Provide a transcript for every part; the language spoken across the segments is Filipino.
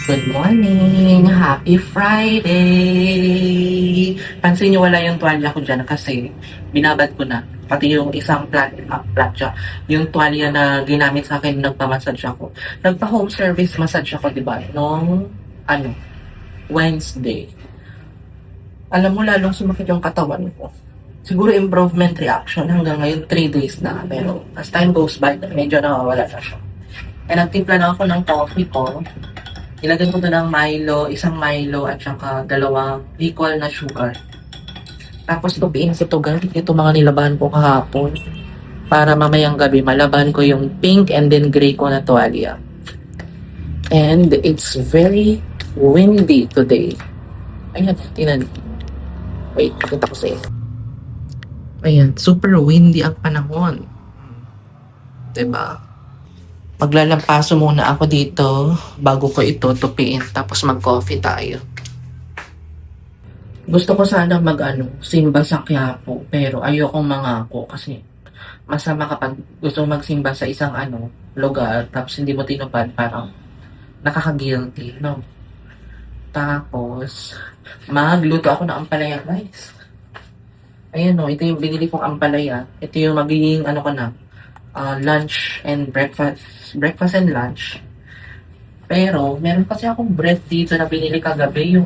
Good morning! Happy Friday! Pansin niyo wala yung tuwalya ko dyan kasi binabad ko na. Pati yung isang platya. Yung tuwalya na ginamit sa akin, nagpa-massage ako. Nagpa-home service massage ako, di ba? Noong, Wednesday. Alam mo, lalong sumakit yung katawan ko. Siguro improvement reaction hanggang ngayon, 3 days na. Pero as time goes by, medyo nakawala na siya. And nagtimpla na ako ng coffee ko. Ilagay ko na ng Milo, isang Milo at saka dalawang equal na sugar. Tapos tupiin ko ito guys, ito mga nilabahan ko kahapon. Para mamayang gabi malaban ko yung pink and then gray ko na tuwalya. And it's very windy today. Ayan, tinan. Wait, kita ko sa'yo. Ayan, super windy ang panahon. Diba? Maglalampaso muna ako dito bago ko ito tupiin tapos mag-coffee tayo. Gusto ko sana simba sa Quiapo pero ayokong mangako kasi masama kapag gusto magsimba sa isang lugar tapos hindi mo tinupad parang nakaka-guilty, no? Tapos magluto ako ng ampalaya, guys. Ayan ito yung binili kong ampalaya. Ito yung magiging lunch and breakfast and lunch. Pero, meron kasi akong bread dito na binili kagabi,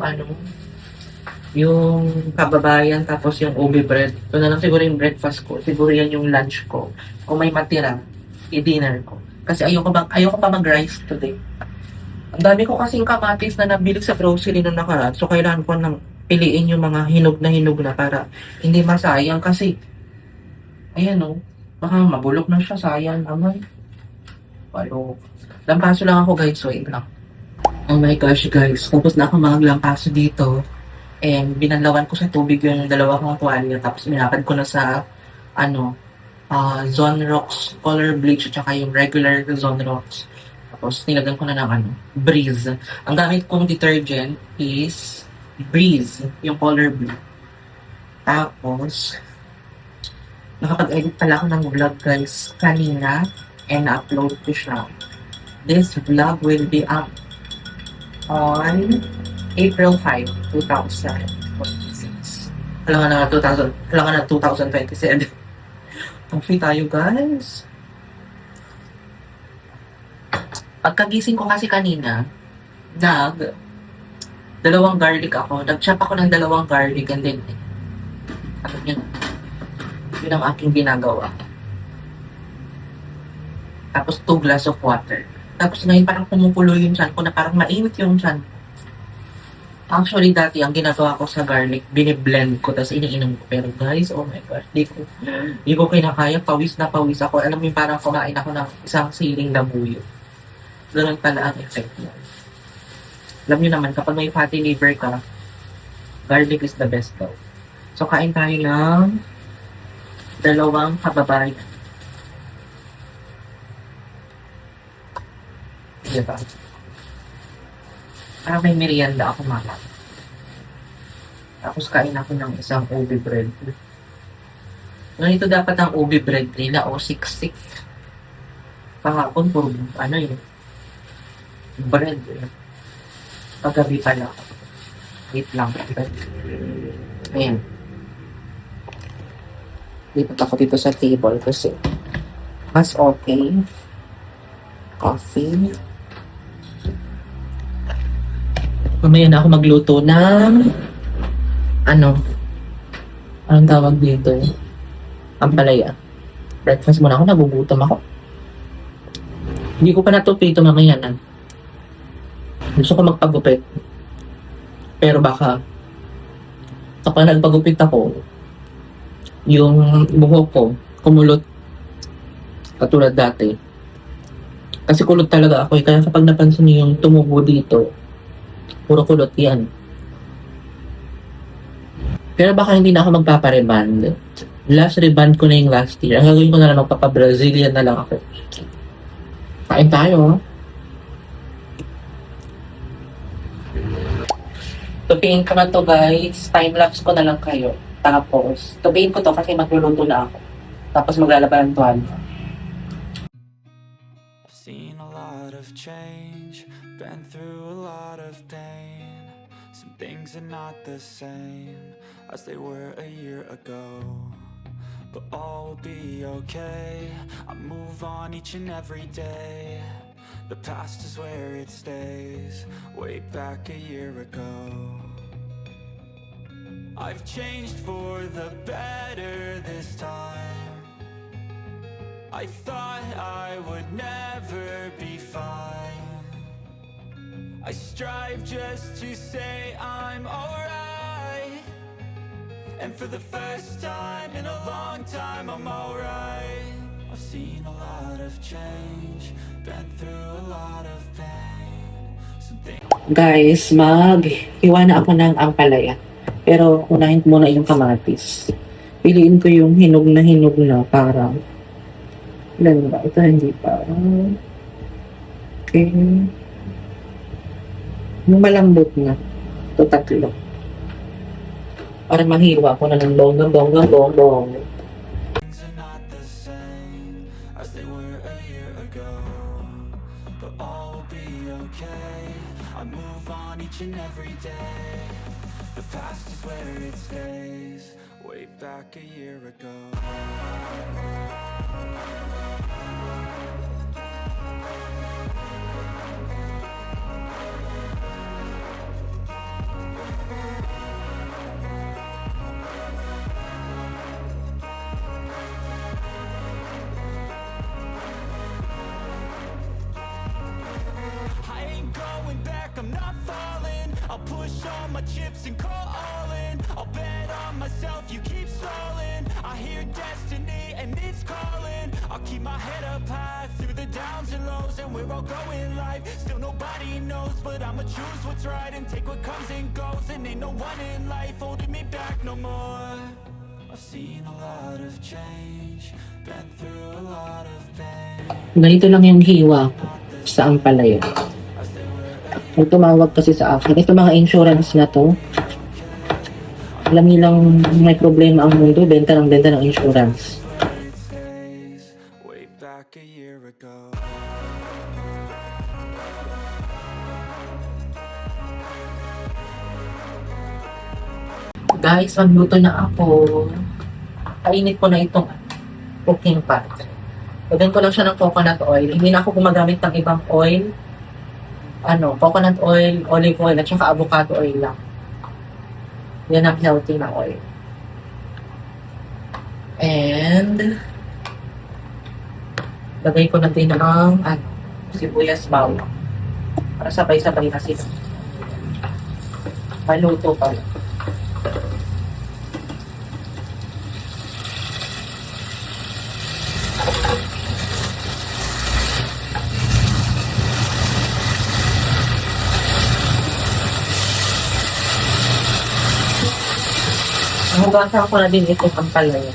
yung kababayan, tapos yung ube bread. Ito na lang siguro yung breakfast ko. Siguro yan yung lunch ko. Kung may matira, i-dinner ko. Kasi ayoko pa mag-rice today. Ang dami ko kasing kamatis na nabili sa grocery nung nakaraan. So, kailangan ko nang piliin yung mga hinog na para hindi masayang kasi, baka mabulok na siya, sayang naman. Pero, lampaso lang ako guys, wait lang. Oh my gosh guys, tapos na ako maglampaso dito. And binanlawan ko sa tubig yung dalawa kong tuwalya. Tapos minapad ko na sa, Zone Rocks color bleach at saka yung regular Zone Rocks. Tapos nilagyan ko na ng Breeze. Ang gamit kong detergent is Breeze, yung color blue. Tapos, nakapag-edit pala ako ng vlog guys kanina and na-upload ko siya. This vlog will be up on April 5, 2026. Kailangan na 2027. Coffee tayo guys. Pagkagising ko kasi kanina, dalawang garlic ako. Nag-chop ako ng dalawang garlic and then, yun ang aking ginagawa. Tapos 2 glass of water. Tapos ngayon parang pumupulo yung tiyan ko na parang mainit yung tiyan. Actually dati ang ginagawa ko sa garlic, biniblend ko tapos iniinom ko. Pero guys, oh my gosh, di ko kinakaya. Pawis na pawis ako. Alam mo yung parang kumain ako ng isang siling na buyo. Ganun pala ang effect mo. Alam nyo naman, kapag may fatty liver ka, garlic is the best daw. So kain tayo ng dalawang kababayan. Diba? Parang may merienda ako mama. Tapos kain ako ng isang ube bread. Ganito dapat ang ube bread nila o siksik. Kahapon puro bread. Paggabi pala. Wait lang. Ayan. Lipat ako dito sa table kasi mas okay. Coffee. Mamaya na ako magluto ng anong tawag dito? Ampalaya. Breakfast muna ako, nagugutom ako. Hindi ko pa natupito mamaya na. Gusto ko magpagupit. Pero baka kapag nagpagupit ako, yung buhok ko kumulot katulad dati. Kasi kulot talaga ako kaya kapag napansin niyo yung tumubo dito, puro kulot yan. Pero baka hindi na ako magpapareband. Last reband ko na yung last year. Ang gagawin ko na lang, magpapa-Brazilian na lang ako. Kain tayo. Tupiin ko na to guys. Time-lapse ko na lang kayo. Tapos, tupiin ko to kasi magluluto na ako. Tapos maglalaban ng tuwan. of change, been through a lot of pain. Some things are not the same as they were a year ago, but all will be okay. I move on each and every day. The past is where it stays, way back a year ago. I've changed for the better this time. I thought I would never be fine. I strive just to say I'm alright, and for the first time in a long time I'm alright. I've seen a lot of change, been through a lot of pain. Something Guys, mag-iwan na ako ng ampalaya. Pero unahin ko muna yung kamatis. Piliin ko yung hinog na parang ilan ba? Ito hindi pa. Okay. Yung malambot na. Ito tatlo. Para mahiwa ko na ng bonggang. things are not the same as they were a year ago, but all will be okay. I move on each and every day. The past is where it stays, way back a year ago. I ain't going back, I'm not falling. I'll push all my chips and call all in. I'll bet on myself, you keep stalling. I hear destiny and it's calling. I'll keep my head up high through the downs and lows, and we're all going life. Still nobody knows, but I'ma choose what's right and take what comes and goes. And ain't no one in life holding me back no more. I've seen a lot of change, been through a lot of pain. Ganito lang yung hiwa ko sa ampalaya. May tumawag kasi sa akin. Ito mga insurance na to. Alam nilang may problema ang mundo, benta ng insurance. It stays way back a year ago. Guys, magluto na ako. Kainit ko na itong cooking pot. Lagyan ko lang siya ng coconut oil. Hindi na ako gumagamit ng ibang oil. Coconut oil, olive oil, at saka avocado oil lang. Yan ang healthy na oil. And, lagay ko na din ang sibuyas bawang. Para sabay-sabay na sila. Maluto pa lang. Hugasan ko na din itong ampalaya.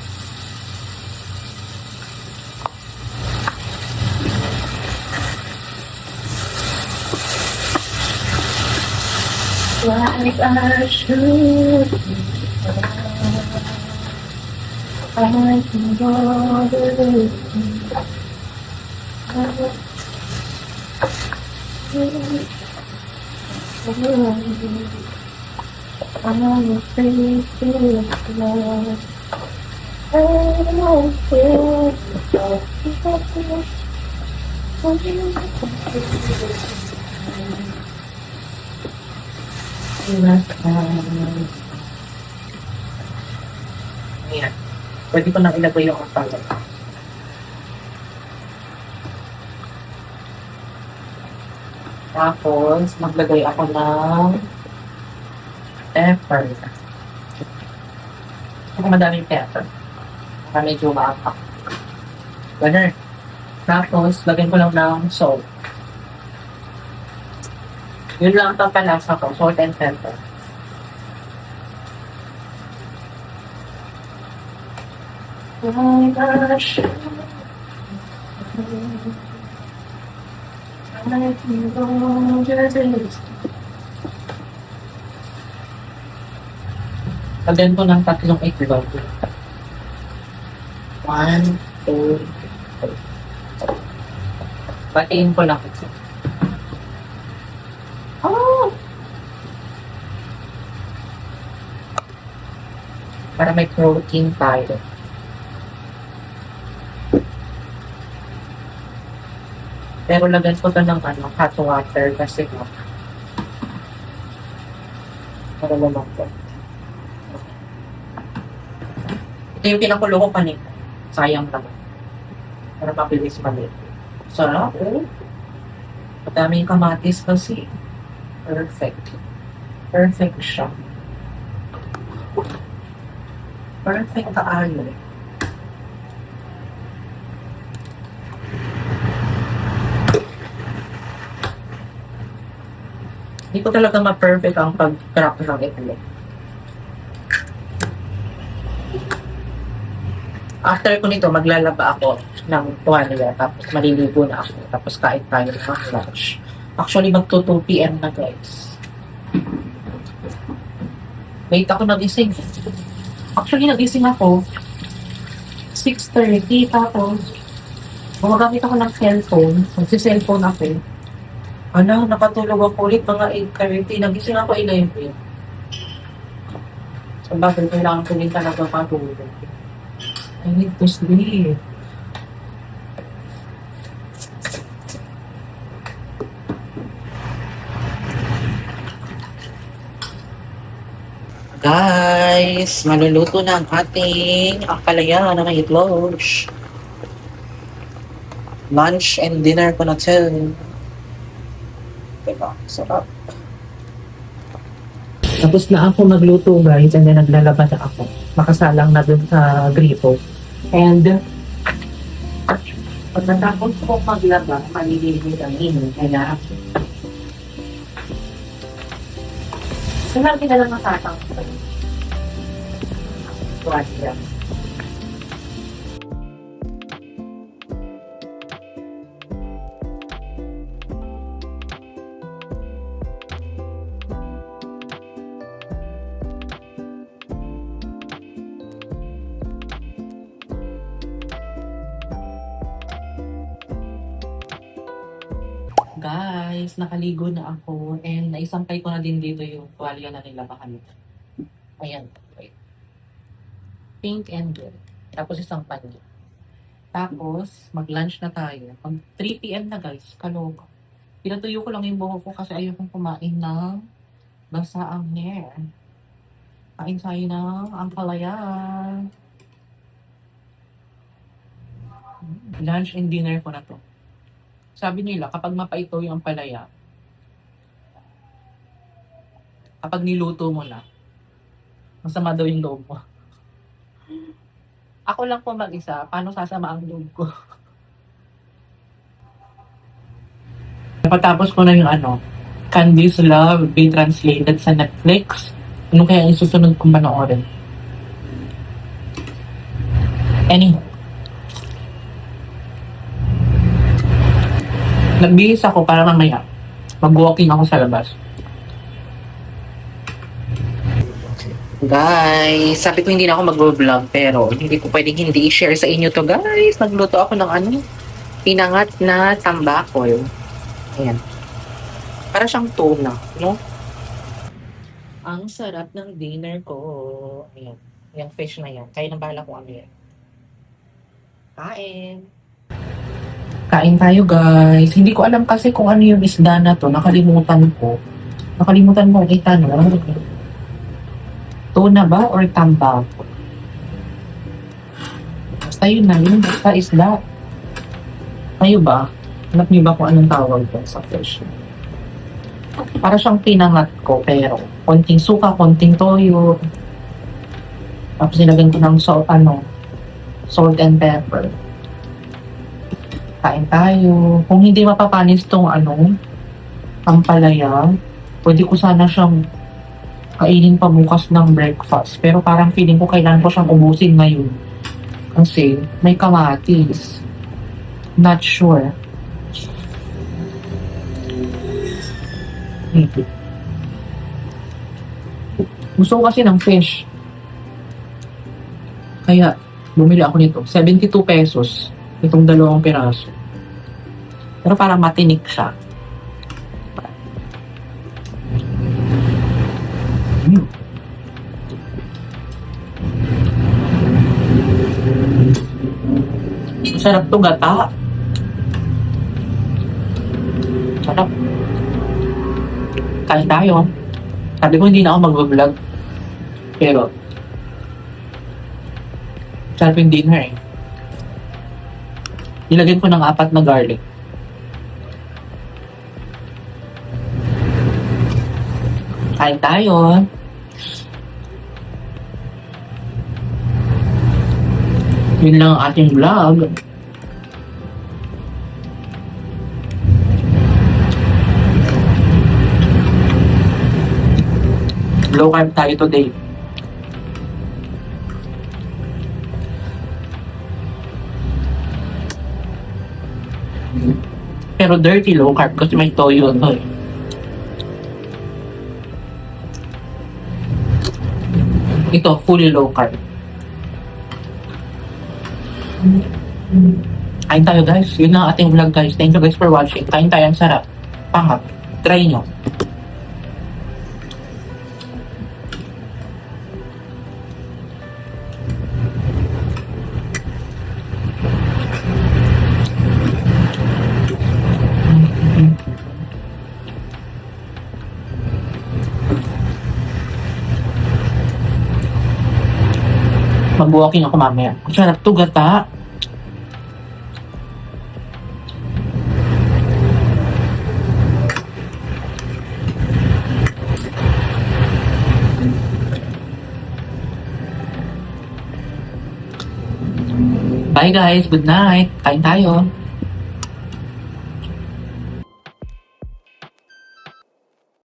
Like I should, I can go I will face it love. I will feel Ayan. Pwede ko nang ilagay yung ampalaya. Tapos, maglagay ako ng pepper. Kung madaming pepper. Para medyo maapak. Ganun. Tapos, lagyan ko lang ng salt. Yun lang ang pampalasa ko. Salt and pepper. Oh my gosh. I can go just lagyan ko ng 3 itlog. 1, 2, 3. Batiin ko lang. Para may protein tayo. Pero lagyan ko to ng hot water kasi para lumambot. Ito yung pinakulo ko kanina. Sayang naman. Para mabilis mali. Sarap, oh. Madaming kamatis kasi. Perfect. Perfect siya. Perfect kaano. Hindi ko talaga ma-perfect ang pag-crack ng itlog. After ko nito, maglalaba ako ng tuwalya, tapos maliligo na ako, tapos kain tayo ng lunch. Actually, magto 2 p.m. na, guys. Wait, ako nagising. Actually, nagising ako 6:30, tapos gumagamit ako ng cellphone. Magsi-cellphone ako. Ano, nakatulog ako ulit mga 8:30. Nagising ako 11. So, bakit kailangan ko rin talaga patulog? I need to sleep. Guys, maluluto na ang ating ampalaya na may itlog. Lunch and dinner ko na to. Diba? Sarap. Tapos na ako magluto, guys, and then naglalaba na ako. Makasalang na dun sa gripo. And pagkatapos ko maglaba, malililig ang ino. Kaya sinabi na lang masatang ko. Tuwasya. Guys, nakaligo na ako and naisampay ko na din dito yung tuwalya na nilabahan. Ayan. Wait. Pink and gold. Tapos isang panyo. Tapos, mag-lunch na tayo. Pag 3 p.m. na, guys, kaloka. Pinatuyo ko lang yung buhok ko kasi ayokong kumain ng basa ang hair. Kain tayo ng ampalaya. Lunch and dinner ko na to. Sabi nila, kapag mapaito yung ampalaya, kapag niluto mo na, masama daw yung loob mo. Ako lang po mag-isa, paano sasama ang loob ko? Napatapos ko na yung Candy's Love, be translated sa Netflix. Ano kaya yung susunod kong panoorin? Anyhow. Nagbihis ako para mamaya mag-walking ako sa labas. Guys, sabi ko hindi na ako mag-vlog pero hindi ko pwedeng hindi i-share sa inyo to, guys. Nagluto ako ng pinangat na tambakol. Ayan. Para siyang tuna, no? Ang sarap ng dinner ko. Ayan. Yung fish na yan. Kaya nang bahala ko yan. Kain. Kain tayo, guys. Hindi ko alam kasi kung ano yung isda na to. Nakalimutan ko. Nakalimutan mo itanong. Tuna ba or tambako? Basta yun na yun. Basta isda. Kayo ba? Alam niyo ba kung anong tawag doon sa fish? Para siyang pinangat ko, pero konting suka, konting toyo. Tapos nilagyan ko ng salt and pepper. Kain tayo. Kung hindi mapapanis tong ampalaya, pwede ko sana siyang kainin pa bukas ng breakfast. Pero parang feeling ko kailangan ko siyang ubusin ngayon. Kasi may kamatis. Not sure. Gusto ko kasi ng fish. Kaya, bumili ako nito. 72 pesos. Itong 2 piraso. Pero parang matinik siya. Sarap to gata. Sarap. Kain tayo. Sabi ko hindi na ako mag-vlog. Pero, sarap yung dinner eh. Nilagyan ko ng 4 na garlic. Kain tayo. Yun lang ang ating vlog. Low carb tayo today. Pero dirty low carb kasi may toyo to eh. Ito, fully low carb. Kain tayo guys. Yun na ang ating vlog guys. Thank you guys for watching. Kain tayo, ang sarap. Pangat. Try nyo. Mag-walking ako mamaya. Ang sarap to gata. Bye guys. Good night. Kain tayo.